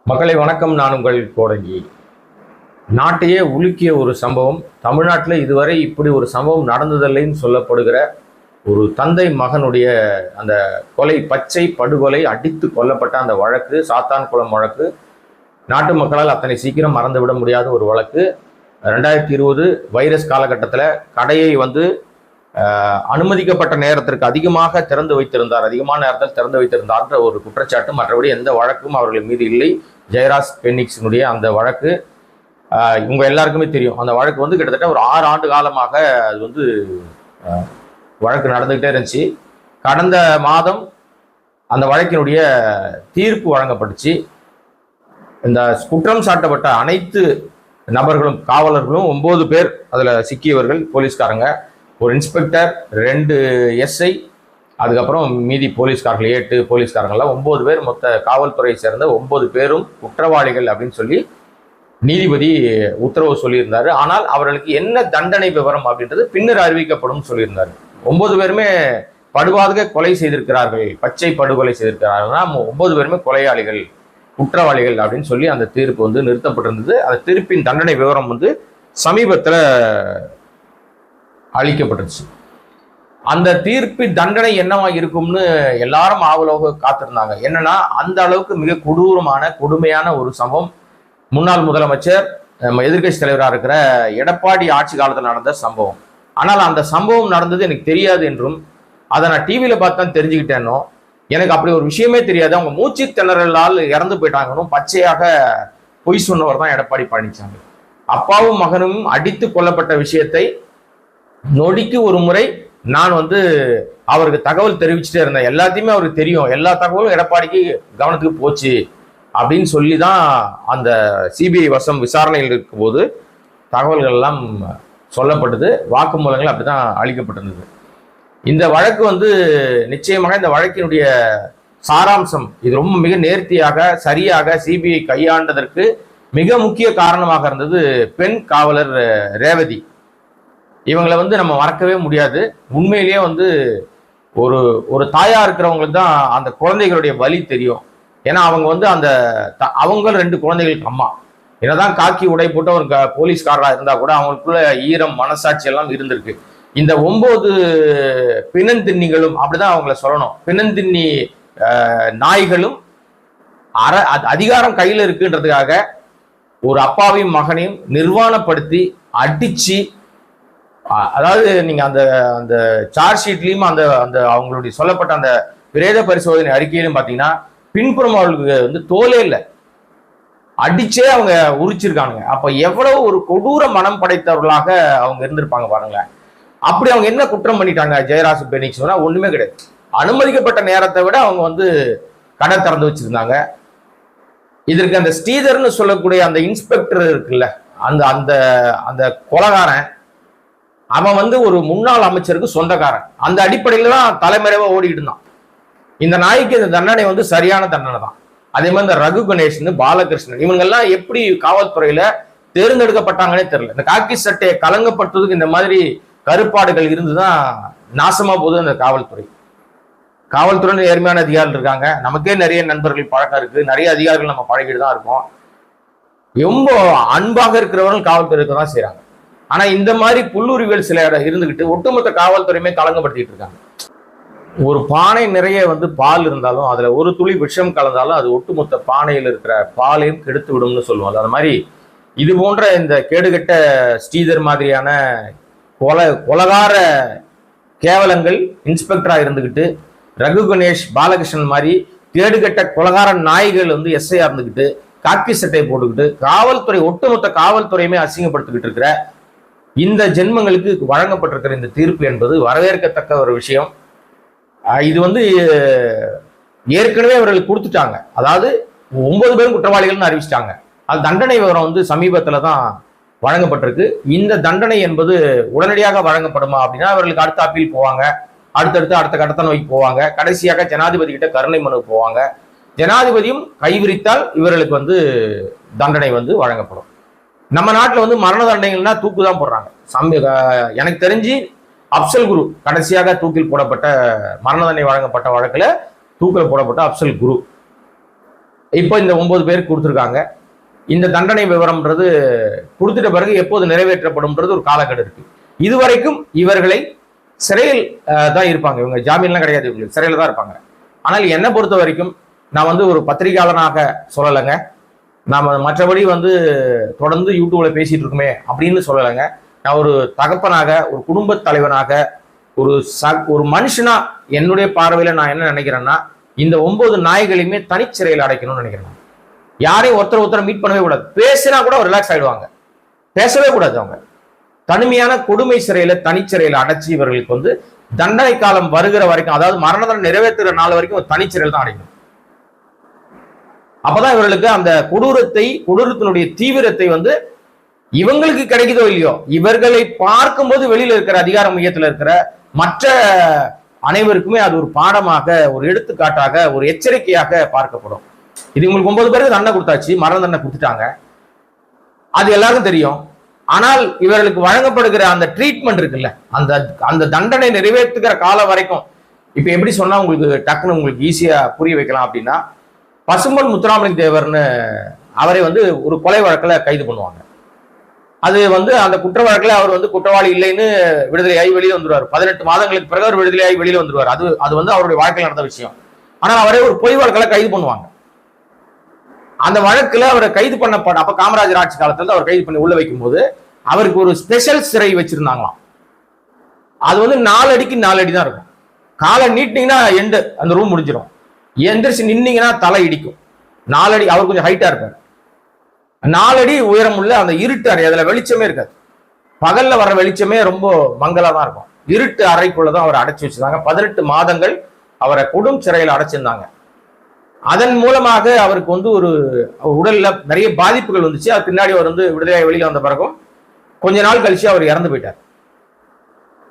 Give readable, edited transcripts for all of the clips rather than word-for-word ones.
மக்களை வணக்கம். நான் உங்கள் கோடங்கி. நாட்டையே உலுக்கிய ஒரு சம்பவம். தமிழ்நாட்டில் இதுவரை இப்படி ஒரு சம்பவம் நடந்ததில்லைன்னு சொல்லப்படுகிற ஒரு தந்தை மகனுடைய அந்த கொலை, பச்சை படுகொலை, அடித்து கொல்லப்பட்ட அந்த வழக்கு, சாத்தான்குளம் வழக்கு நாட்டு மக்களால் அத்தனை சீக்கிரம் மறந்துவிட முடியாத ஒரு வழக்கு. 2020 வைரஸ் காலகட்டத்தில் கடையை அனுமதிக்கப்பட்ட நேரத்திற்கு அதிகமாக திறந்து வைத்திருந்தார், அதிகமான நேரத்தில் திறந்து வைத்திருந்தார்ன்ற ஒரு குற்றச்சாட்டு. மற்றபடி எந்த வழக்கும் அவர்கள் மீது இல்லை. ஜெயராஜ் பென்னிக்ஸினுடைய அந்த வழக்கு இவங்க எல்லாருக்குமே தெரியும். அந்த வழக்கு கிட்டத்தட்ட ஒரு 6 ஆண்டு காலமாக அது வழக்கு நடந்துகிட்டே இருந்துச்சு. கடந்த மாதம் அந்த வழக்கினுடைய தீர்ப்பு வழங்கப்பட்டுச்சு. இந்த குற்றம் சாட்டப்பட்ட அனைத்து நபர்களும், காவலர்களும் 9 பேர் அதில் சிக்கியவர்கள், போலீஸ்காரங்க, ஒரு இன்ஸ்பெக்டர், 2 எஸ்ஐ, அதுக்கப்புறம் மீதி போலீஸ்காரர்கள் 8 போலீஸ்காரங்கள்லாம் 9 பேர், மொத்த காவல்துறையை சேர்ந்த 9 பேரும் குற்றவாளிகள் அப்படின்னு சொல்லி நீதிபதி உத்தரவு சொல்லியிருந்தாரு. ஆனால் அவர்களுக்கு என்ன தண்டனை விவரம் அப்படின்றது பின்னர் அறிவிக்கப்படும் சொல்லியிருந்தாரு. 9 பேருமே படுபாதக கொலை செய்திருக்கிறார்கள், பச்சை படுகொலை செய்திருக்கிறார்கள்னா 9 பேருமே கொலையாளிகள், குற்றவாளிகள் அப்படின்னு சொல்லி அந்த தீர்ப்பு நிறுத்தப்பட்டிருந்தது. அந்த தீர்ப்பின் தண்டனை விவரம் சமீபத்தில் அளிக்கப்பட்டுச்சு. அந்த தீர்ப்பின் தண்டனை என்னவா இருக்கும்னு எல்லாரும் ஆவலோக காத்திருந்தாங்க. என்னன்னா, அந்த அளவுக்கு மிக கொடூரமான, கொடுமையான ஒரு சம்பவம். முன்னாள் முதலமைச்சர், எதிர்கட்சி தலைவராக இருக்கிற எடப்பாடி ஆட்சி காலத்தில் நடந்த சம்பவம். ஆனால் அந்த சம்பவம் நடந்தது எனக்கு தெரியாது என்றும், அதை நான் டிவியில பார்த்து தான் தெரிஞ்சுக்கிட்டேனோ, எனக்கு அப்படி ஒரு விஷயமே தெரியாது. அவங்க மூச்சு திணறலால் இறந்து போயிட்டாங்கன்னு பச்சையாக பொய் சொன்னவர் தான் எடப்பாடி பழனிசாமி. அப்பாவும் மகனும் அடித்து கொல்லப்பட்ட விஷயத்தை நொடிக்கு ஒரு முறை நான் அவருக்கு தகவல் தெரிவிச்சுட்டே இருந்தேன். எல்லாத்தையுமே அவருக்கு தெரியும், எல்லா தகவலும் எடப்பாடிக்கு கவனத்துக்கு போச்சு அப்படின்னு சொல்லி தான் அந்த சிபிஐ வசம் விசாரணையில் இருக்கும்போது தகவல்கள் எல்லாம் சொல்லப்பட்டது. வாக்குமூலங்கள் அப்படிதான் அளிக்கப்பட்டிருந்தது. இந்த வழக்கு நிச்சயமாக இந்த வழக்கினுடைய சாராம்சம், இது ரொம்ப மிக நேர்த்தியாக, சரியாக சிபிஐ கையாண்டதற்கு மிக முக்கிய காரணமாக இருந்தது பெண் காவலர் ரேவதி. இவங்களை நம்ம மறக்கவே முடியாது. உண்மையிலேயே ஒரு ஒரு தாயா இருக்கிறவங்களுக்கு தான் அந்த குழந்தைகளுடைய வலி தெரியும். ஏன்னா அவங்க அந்த அவங்க 2 குழந்தைகளுக்கு அம்மா. என்னதான் காக்கி உடை போட்டு ஒரு போலீஸ்காரராக இருந்தா கூட அவங்களுக்குள்ள ஈரம், மனசாட்சி எல்லாம் இருந்திருக்கு. இந்த 9 பிணந்தின்னிகளும் அப்படிதான் அவங்கள சொல்லணும். பிணந்தின்னி நாய்களும் அதிகாரம் கையில் இருக்குன்றதுக்காக ஒரு அப்பாவையும் மகனையும் நிர்வாணப்படுத்தி அடிச்சு, அதாவது நீங்க அந்த அந்த சார்ஜ் ஷீட்லயும் அந்த அந்த அவங்களுடைய சொல்லப்பட்ட அந்த பிரேத பரிசோதனை அறிக்கையிலும் பாத்தீங்கன்னா பின்புறம் அவர்களுக்கு தோலே இல்லை, அடிச்சே அவங்க உரிச்சிருக்கானுங்க. அப்ப எவ்வளவு ஒரு கொடூர மனம் படைத்தவர்களாக அவங்க இருந்திருப்பாங்க பாருங்களேன். அப்படி அவங்க என்ன குற்றம் பண்ணிட்டாங்க ஜெயராஜ் பெனிக்ஸ்? ஒண்ணுமே கிடையாது. அனுமதிக்கப்பட்ட நேரத்தை விட அவங்க கடை திறந்து வச்சிருந்தாங்க. இதற்கு அந்த ஸ்ரீதர்னு சொல்லக்கூடிய அந்த இன்ஸ்பெக்டர் இருக்குல்ல, அந்த அந்த அந்த கொலைகாரன், அவன் ஒரு முன்னாள் அமைச்சருக்கு சொந்தக்காரன். அந்த அடிப்படையில தான் தலைமறைவா ஓடிட்டு இருந்தான். இந்த நாய்க்கு இந்த தண்டனை சரியான தண்டனை தான். அதே மாதிரி இந்த ரகு கணேஷ், பாலகிருஷ்ணன், இவங்கெல்லாம் எப்படி காவல்துறையில தேர்ந்தெடுக்கப்பட்டாங்கன்னே தெரியல. இந்த காக்கி சட்டையை கலங்கப்படுத்துவதுக்கு இந்த மாதிரி கருப்பாடுகள் இருந்துதான் நாசமா போகுது அந்த காவல்துறை. காவல்துறை நேர்மையான அதிகாரிகள் இருக்காங்க. நமக்கே நிறைய நண்பர்கள் பழக்கம் இருக்கு, நிறைய அதிகாரிகள் நம்ம பழகிட்டு தான் இருக்கோம். ரொம்ப அன்பாக இருக்கிறவர்கள் காவல்துறை இருக்க தான் செய்யறாங்க. ஆனா இந்த மாதிரி புல்லுரிகள் சில இருந்துகிட்டு ஒட்டுமொத்த காவல்துறையுமே கலங்கப்படுத்திட்டு இருக்காங்க. ஒரு பானை நிறைய பால் இருந்தாலும் அதுல ஒரு துளி விஷம் கலந்தாலும் அது ஒட்டுமொத்த பானையில் இருக்கிற பாலையும் கெடுத்து விடும்னு சொல்லுவாங்க. அது மாதிரி இது போன்ற இந்த கேடுகட்ட ஸ்ரீதர் மாதிரியான கொலகார கேவலங்கள் இன்ஸ்பெக்டரா இருந்துகிட்டு, ரகு கணேஷ், பாலகிருஷ்ணன் மாதிரி கேடுகட்ட கொலகார நாய்கள் எஸ்ஐயா இருந்துகிட்டு, காக்கி சட்டையை போட்டுக்கிட்டு காவல்துறை, ஒட்டுமொத்த காவல்துறையுமே அசிங்கப்படுத்திக்கிட்டு இருக்கிற இந்த ஜென்மங்களுக்கு வழங்கப்பட்டிருக்கிற இந்த தீர்ப்பு என்பது வரவேற்கத்தக்க ஒரு விஷயம். இது ஏற்கனவே அவர்கள் கொடுத்துட்டாங்க. அதாவது 9 பேரும் குற்றவாளிகள்னு அறிவிச்சிட்டாங்க. அது தண்டனை விவரம் சமீபத்துல தான் வழங்கப்பட்டிருக்கு. இந்த தண்டனை என்பது உடனடியாக வழங்கப்படுமா அப்படின்னா அவர்களுக்கு அடுத்த அப்பீல் போவாங்க, அடுத்த கட்டத்தை நோக்கி போவாங்க, கடைசியாக ஜனாதிபதி கிட்ட கருணை மனு போவாங்க. ஜனாதிபதியும் கைவிரித்தால் இவர்களுக்கு தண்டனை வழங்கப்படும். நம்ம நாட்டில் மரண தண்டனைகள்னா தூக்கு தான் போடுறாங்க. எனக்கு தெரிஞ்சு அப்சல் குரு கடைசியாக தூக்கில் போடப்பட்ட, மரண தண்டனை வழங்கப்பட்ட வழக்குல தூக்கில் போடப்பட்ட அப்சல் குரு இப்போ இந்த 9 பேருக்கு கொடுத்துருக்காங்க. இந்த தண்டனை விவரம்ன்றது கொடுத்துட்ட பிறகு எப்போது நிறைவேற்றப்படும்ன்றது ஒரு காலக்கெடு இருக்கு. இதுவரைக்கும் இவர்களை சிறையில் தான் இருப்பாங்க. இவங்க ஜாமீன்லாம் கிடையாது, இவங்களுக்கு சிறையில் தான் இருப்பாங்க. ஆனால் என்னை பொறுத்த வரைக்கும் நான் வந்து ஒரு பத்திரிகையாளனாக சொல்லலைங்க, நாம் மற்றபடி வந்து தொடர்ந்து யூடியூப்ல பேசிட்டு இருக்குமே அப்படின்னு சொல்லலைங்க. நான் ஒரு தகப்பனாக, ஒரு குடும்ப தலைவனாக, ஒரு மனுஷனா என்னுடைய பார்வையில நான் என்ன நினைக்கிறேன்னா, இந்த 9 நாய்களையுமே தனிச்சிறையில் அடைக்கணும்னு நினைக்கிறேன். யாரையும் ஒருத்தர் மீட் பண்ணவே கூடாது. பேசினா கூட ரிலாக்ஸ் ஆயிடுவாங்க, பேசவே கூடாது. அவங்க தனிமையான கொடுமை சிறையில, தனிச்சிறையில அடைச்சி இவர்களுக்கு வந்து தண்டனை காலம் வருகிற வரைக்கும், அதாவது மரண தண்டனை நிறைவேற்றுற நாள் வரைக்கும் தனிச்சிறையில் தான் அடைக்கணும். அப்பதான் இவர்களுக்கு அந்த கொடூரத்தினுடைய தீவிரத்தை வந்து இவங்களுக்கு கிடைக்குதோ இல்லையோ, இவர்களை பார்க்கும்போது வெளியில இருக்கிற அதிகார மையத்தில் இருக்கிற மற்ற அனைவருக்குமே அது ஒரு பாடமாக, ஒரு எடுத்துக்காட்டாக, ஒரு எச்சரிக்கையாக பார்க்கப்படும். இது உங்களுக்கு 9 பேருக்கு தண்டனை கொடுத்தாச்சு, மரண தண்டனை கொடுத்துட்டாங்க, அது எல்லாருக்கும் தெரியும். ஆனால் இவர்களுக்கு வழங்கப்படுகிற அந்த ட்ரீட்மெண்ட் இருக்குல்ல, அந்த தண்டனை நிறைவேற்றுகிற காலம் வரைக்கும், இப்ப எப்படி சொன்னா உங்களுக்கு டக்குன்னு உங்களுக்கு ஈஸியா புரிய வைக்கலாம் அப்படின்னா, பசும்பொன் முத்துராமலிங்க தேவர்னு அவரை வந்து ஒரு கொலை வழக்கில் கைது பண்ணுவாங்க. அது வந்து அந்த குற்ற வழக்கில் அவர் வந்து குற்றவாளி இல்லைன்னு விடுதலையாகி வெளியே வந்துருவார். 18 மாதங்களுக்கு பிறகு அவர் விடுதலையாகி வெளியில வந்துருவார். அது வந்து அவருடைய வாழ்க்கையில் நடந்த விஷயம். ஆனால் அவரை ஒரு பொய் வழக்கில் கைது பண்ணுவாங்க. அந்த வழக்குல அவரை கைது பண்ணப்பட்ட அப்ப காமராஜர் ஆட்சி காலத்துல அவர் கைது பண்ணி உள்ள வைக்கும் போது அவருக்கு ஒரு ஸ்பெஷல் சிறை வச்சிருந்தாங்களாம். அது வந்து 4 அடிக்கு 4 அடி தான் இருக்கும். காலை நீட்டினீங்கன்னா எண்டு அந்த ரூம் முடிஞ்சிடும். எந்திரிச்சு நின்னீங்கன்னா தலை இடிக்கும். 4 அடி, அவர் கொஞ்சம் ஹைட்டா இருப்பார். 4 அடி உயரம் உள்ள அந்த இருட்டு அறை, அதுல வெளிச்சமே இருக்காது. பகல்ல வர வெளிச்சமே ரொம்ப மங்களா தான் இருக்கும். இருட்டு அறைக்குள்ளதான் அவரை அடைச்சு வச்சிருந்தாங்க. 18 மாதங்கள் அவரை கொடும் சிறையில் அடைச்சிருந்தாங்க. அதன் மூலமாக அவருக்கு வந்து ஒரு உடல்ல நிறைய பாதிப்புகள் வந்துச்சு. அது பின்னாடி அவர் வந்து விடுதலை வெளியில வந்த பிறகும் கொஞ்ச நாள் கழிச்சு அவர் இறந்து போயிட்டார்.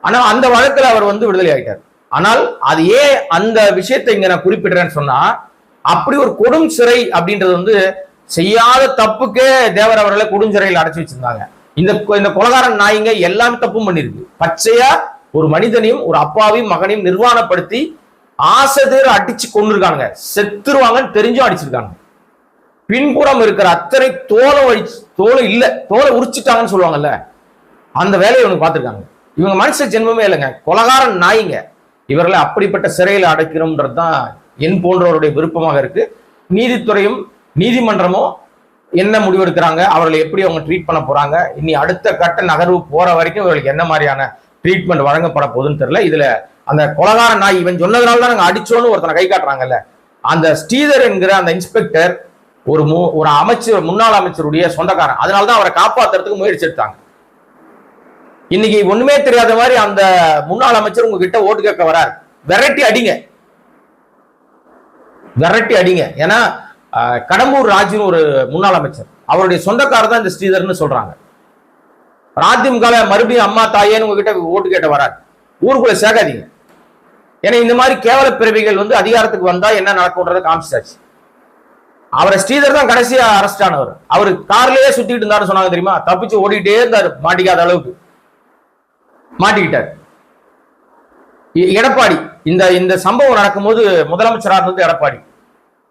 ஆனா அந்த வழக்குல அவர் வந்து விடுதலை ஆகிட்டார். ஆனால் அது ஏன் அந்த விஷயத்தை இங்க நான் குறிப்பிடுறேன்னு சொன்னா, அப்படி ஒரு கொடும் சிறை அப்படின்றது வந்து செய்யாத தப்புக்கே தேவர் அவர்களை கொடுஞ்சிறையில் அடைச்சு வச்சிருந்தாங்க. இந்த கொலகாரன் நாய்ங்க எல்லாமே தப்பும் பண்ணிருக்கு. பச்சையா ஒரு மனிதனையும் ஒரு அப்பாவையும் மகனையும் நிர்வாணப்படுத்தி ஆசைதேர் அடிச்சு கொண்டிருக்காங்க. செத்துருவாங்கன்னு தெரிஞ்சும் அடிச்சிருக்காங்க. பின்புறம் இருக்கிற அத்தனை தோலை உரிச்சிட்டாங்கன்னு சொல்லுவாங்கல்ல, அந்த வேலையை இவங்க பார்த்திருக்காங்க. இவங்க மனுஷ ஜென்மமே இல்லைங்க, கொலகாரன் நாய்ங்க. இவர்களை அப்படிப்பட்ட சிறையில் அடைக்கிறோம்ன்றது தான் என் போன்றவருடைய விருப்பமாக இருக்கு. நீதித்துறையும் நீதிமன்றமும் என்ன முடிவெடுக்கிறாங்க, அவர்களை எப்படி அவங்க ட்ரீட் பண்ண போறாங்க, இனி அடுத்த கட்ட நகர்வு போற வரைக்கும் இவர்களுக்கு என்ன மாதிரியான ட்ரீட்மெண்ட் வழங்கப்பட போகுதுன்னு தெரியல. இதுல அந்த கொலகார நாய் இவன் சொன்னதுனால தான் நாங்க அடிச்சோன்னு ஒருத்தனை கை காட்டுறாங்கல்ல, அந்த ஸ்ரீதர் என்கிற அந்த இன்ஸ்பெக்டர் ஒரு அமைச்சர், முன்னாள் அமைச்சருடைய சொந்தக்காரன். அதனாலதான் அவரை காப்பாத்துறதுக்கு முயற்சி எடுத்தாங்க. இன்னைக்கு ஒண்ணுமே தெரியாத மாதிரி அந்த முன்னாள் அமைச்சர் உங்ககிட்ட ஓட்டு கேட்க வராரு, விரட்டி அடிங்க. ஏன்னா கடம்பூர் ராஜுன்னு ஒரு முன்னாள் அமைச்சர், அவருடைய சொந்தக்காரர் தான் இந்த ஸ்ரீதர்னு சொல்றாங்க. அதிமுக மறுபடியும் அம்மா தாயேன்னு உங்ககிட்ட ஓட்டு கேட்ட வராரு, ஊருக்குள்ள சேர்க்காதீங்க. ஏன்னா இந்த மாதிரி கேவல பிறவிகள் வந்து அதிகாரத்துக்கு வந்தா என்ன நடக்கும்ன்றத காமிச்சாச்சு. அவரை ஸ்ரீதர் தான் கடைசியா அரெஸ்ட் ஆனவர். அவரு கார்லயே சுத்திட்டு இருந்தாரு சொன்னாங்க தெரியுமா, தப்பிச்சு ஓடிட்டே இருந்தாரு, மாட்டிக்காத அளவுக்கு மாட்டிக்கிட்டார். எடப்பாடி இந்த சம்பவம் நடக்கும்போது முதலமைச்சராக இருந்தது எடப்பாடி.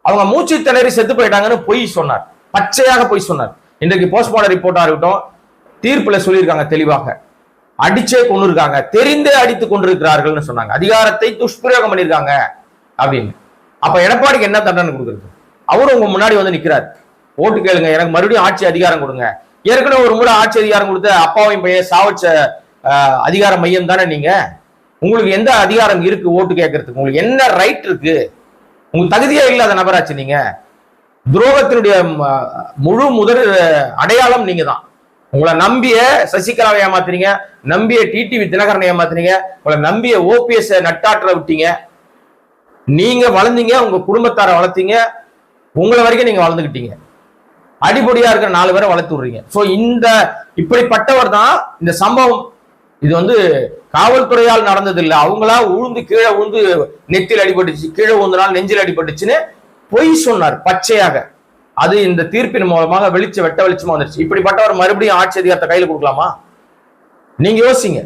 அவங்க மூச்சு திணறி செத்து போயிட்டாங்கன்னு பொய் சொன்னார், பச்சையாக பொய் சொன்னார். இன்றைக்கு போஸ்ட்மார்டம் ரிப்போர்ட்டா இருக்கட்டும், தீர்ப்புல சொல்லியிருக்காங்க தெளிவாக, அடிச்சே கொண்டிருக்காங்க, தெரிந்தே அடித்து கொண்டிருக்கிறார்கள் சொன்னாங்க, அதிகாரத்தை துஷ்பிரயோகம் பண்ணிருக்காங்க அப்படின்னு. அப்ப எடப்பாடிக்கு என்ன தண்டனை கொடுக்குறது? அவரும் உங்க முன்னாடி வந்து நிக்கிறார், ஓட்டு கேளுங்க, எனக்கு மறுபடியும் ஆட்சி அதிகாரம் கொடுங்க. ஏற்கனவே ஒரு முறை ஆட்சி அதிகாரம் கொடுத்த அப்பாவையும் பையன் சாவச்ச அதிகார மையம் தானே நீங்க. உங்களுக்கு எந்த அதிகாரம் இருக்கு ஓட்டு கேட்கறதுக்கு? உங்களுக்கு என்ன ரைட் இருக்கு? உங்களுக்கு தகுதியே இல்லாத நபராச்சு நீங்க. துரோகத்தினுடைய முழு முதல் அடையாளம் நீங்க தான். உங்களை நம்பிய சசிகலாவை ஏமாத்துறீங்க, நம்பிய டிடிவி தினகரனை ஏமாத்துறீங்க, உங்களை நம்பிய ஓபிஎஸ் நட்டாற்ற விட்டீங்க. நீங்க வளர்ந்தீங்க, உங்க குடும்பத்தாரை வளர்த்தீங்க, உங்களை வரைக்கும் நீங்க வளர்ந்துக்கிட்டீங்க. அடிப்படையா இருக்கிற 4 பேரை வளர்த்து விடுறீங்க. சோ இப்படிப்பட்டவர் தான் இந்த சம்பவம். இது வந்து காவல்துறையால் நடந்தது இல்லை, அவங்களா கீழே உழுந்து நெத்தியில் அடிபட்டுச்சு, கீழே உழுந்தனால் நெஞ்சில் அடிபட்டுச்சுன்னு பொய் சொன்னார் பச்சையாக. அது இந்த தீர்ப்பின் மூலமாக வெட்ட வெளிச்சமா வந்துருச்சு. இப்படிப்பட்டவர் மறுபடியும் ஆட்சி அதிகாரத்தை கையில் கொடுக்கலாமா? நீங்க யோசிங்க.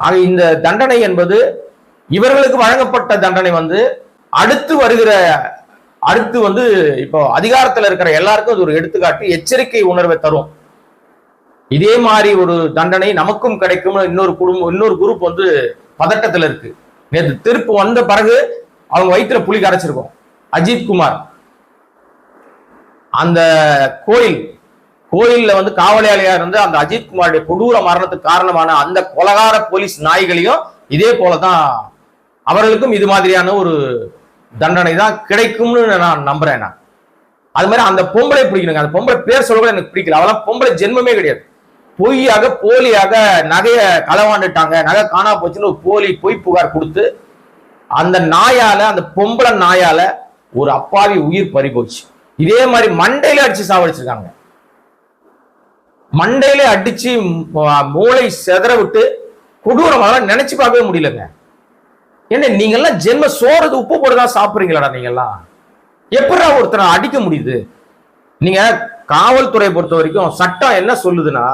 ஆக இந்த தண்டனை என்பது இவர்களுக்கு வழங்கப்பட்ட தண்டனை வந்து அடுத்து வருகிற அடுத்து வந்து இப்போ அதிகாரத்தில் இருக்கிற எல்லாருக்கும் அது ஒரு எடுத்துக்காட்டு, எச்சரிக்கை உணர்வை தரும். இதே மாதிரி ஒரு தண்டனை நமக்கும் கிடைக்கும். இன்னொரு குரூப் வந்து பதட்டத்தில் இருக்கு. நேற்று தீர்ப்பு வந்த பிறகு அவங்க வயிற்றுல புலி கரைச்சிருக்கும். அஜித் குமார் அந்த கோயில்ல வந்து காவலாளியா இருந்து அந்த அஜித் குமாருடைய கொடூர மரணத்துக்கு காரணமான அந்த கொலகார போலீஸ் நாய்களையும் இதே போலதான் அவர்களுக்கும் இது மாதிரியான ஒரு தண்டனை தான் கிடைக்கும்னு நான் நம்புறேன். அது மாதிரி அந்த பொம்பளை பிடிக்கணுங்க. அந்த பொம்பளை பேர் சொல்ல எனக்கு பிடிக்கல. அவெல்லாம் பொம்பளை ஜென்மமே கிடையாது. பொய்யாக போலியாக நகையை களவாண்டுட்டாங்க, நகை காணா போச்சுன்னு ஒரு பொய் புகார் கொடுத்து அந்த நாயால, அந்த பொம்பளை நாயால ஒரு அப்பாவி உயிர் பறி போச்சு. இதே மாதிரி மண்டையில அடிச்சு சாவடிச்சிருக்காங்க. மண்டையில அடிச்சு மூளை செதற விட்டு கொடூரமாக நினைச்சு பார்க்கவே முடியலங்க. ஏன்னா நீங்க எல்லாம் ஜென்ம சோறது உப்பு போட்டுதான் சாப்பிடுறீங்களா? நீங்க எல்லாம் எப்படா ஒருத்தரை அடிக்க முடியுது? நீங்க காவல்துறை பொறுத்த வரைக்கும் சட்டம் என்ன சொல்லுதுன்னா,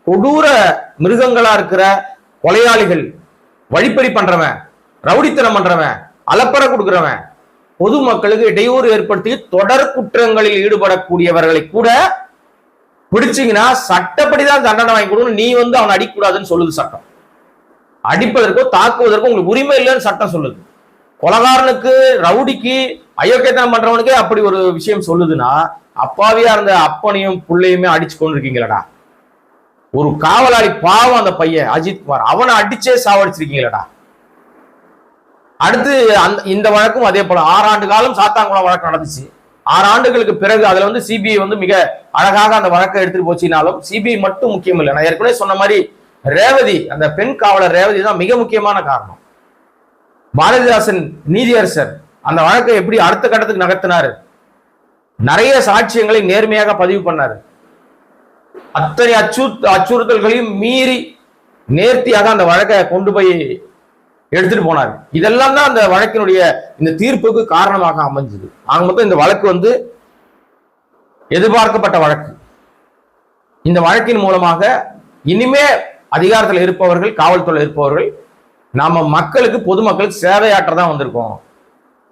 கொடூர மிருகங்களா இருக்கிற கொலையாளிகள், வழிப்பறி பண்றவன், ரவுடித்தனம் பண்றவன், அலப்பற கொடுக்கிறவன், பொதுமக்களுக்கு இடையூறு ஏற்படுத்தி தொடர் குற்றங்களில் ஈடுபடக்கூடியவர்களை கூட பிடிச்சிங்கன்னா சட்டப்படிதான் தண்டனை வாங்கி கொடுக்கணும். நீ வந்து அவன் அடிக்கூடாதுன்னு சொல்லுது சட்டம். அடிப்பதற்கோ தாக்குவதற்கோ உங்களுக்கு உரிமை இல்லைன்னு சட்டம் சொல்லுது. கொலகாரனுக்கு, ரவுடிக்கு, அயோக்கியத்தனம் பண்றவனுக்கே அப்படி ஒரு விஷயம் சொல்லுதுன்னா, அப்பாவியா இருந்த அப்பனையும் பிள்ளையுமே அடிச்சு கொண்டு இருக்கீங்களடா. ஒரு காவலாளி பாவம் அந்த பையன் அஜித் குமார், அவனை அடிச்சே சாவடிச்சிருக்கீங்களடா. அடுத்து இந்த வழக்கும் அதே போல 6 ஆண்டு காலம் சாத்தான்குளம் வழக்கு நடந்துச்சு. 6 ஆண்டுகளுக்கு பிறகு அதுல வந்து சிபிஐ வந்து மிக அழகாக அந்த வழக்கை எடுத்துட்டு போச்சினாலும் சிபிஐ மட்டும் முக்கியம் இல்லை. நான் ஏற்கனவே சொன்ன மாதிரி ரேவதி, அந்த பெண் காவலர் ரேவதி தான் மிக முக்கியமான காரணம். பாரதிதாசன் நீதியரசர் அந்த வழக்கை எப்படி அடுத்த கட்டத்துக்கு நகர்த்தினாரு, நிறைய சாட்சியங்களை நேர்மையாக பதிவு பண்ணாரு. அத்தனை அச்சுறுத்தல்களையும் மீறி நேர்த்தியாக அந்த வழக்கை கொண்டு போய் எடுத்துட்டு போனாரு. இதெல்லாம் தான் அந்த வழக்கினுடைய இந்த தீர்ப்புக்கு காரணமாக அமைஞ்சது. ஆக மொத்தம் இந்த வழக்கு வந்து எதிர்பார்க்கப்பட்ட வழக்கு. இந்த வழக்கின் மூலமாக இனிமே அதிகாரத்தில் இருப்பவர்கள், காவல்துறை இருப்பவர்கள், நாம மக்களுக்கு, பொதுமக்களுக்கு சேவையாற்றதான் வந்திருக்கோம்,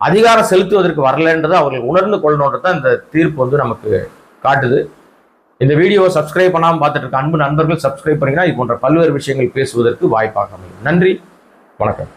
அதிகாரம் செலுத்துவதற்கு வரலன்றதை அவர்கள் உணர்ந்து கொள்ளணுன்றதான் இந்த தீர்ப்பு வந்து நமக்கு காட்டுது. இந்த வீடியோவை சப்ஸ்கிரைப் பண்ணாமல் பார்த்துட்டு இருக்க அன்பு நண்பர்கள் சப்ஸ்கிரைப் பண்ணீங்கன்னா இது போன்ற பல்வேறு விஷயங்கள் பேசுவதற்கு வாய்ப்பாக அமையும். நன்றி, வணக்கம்.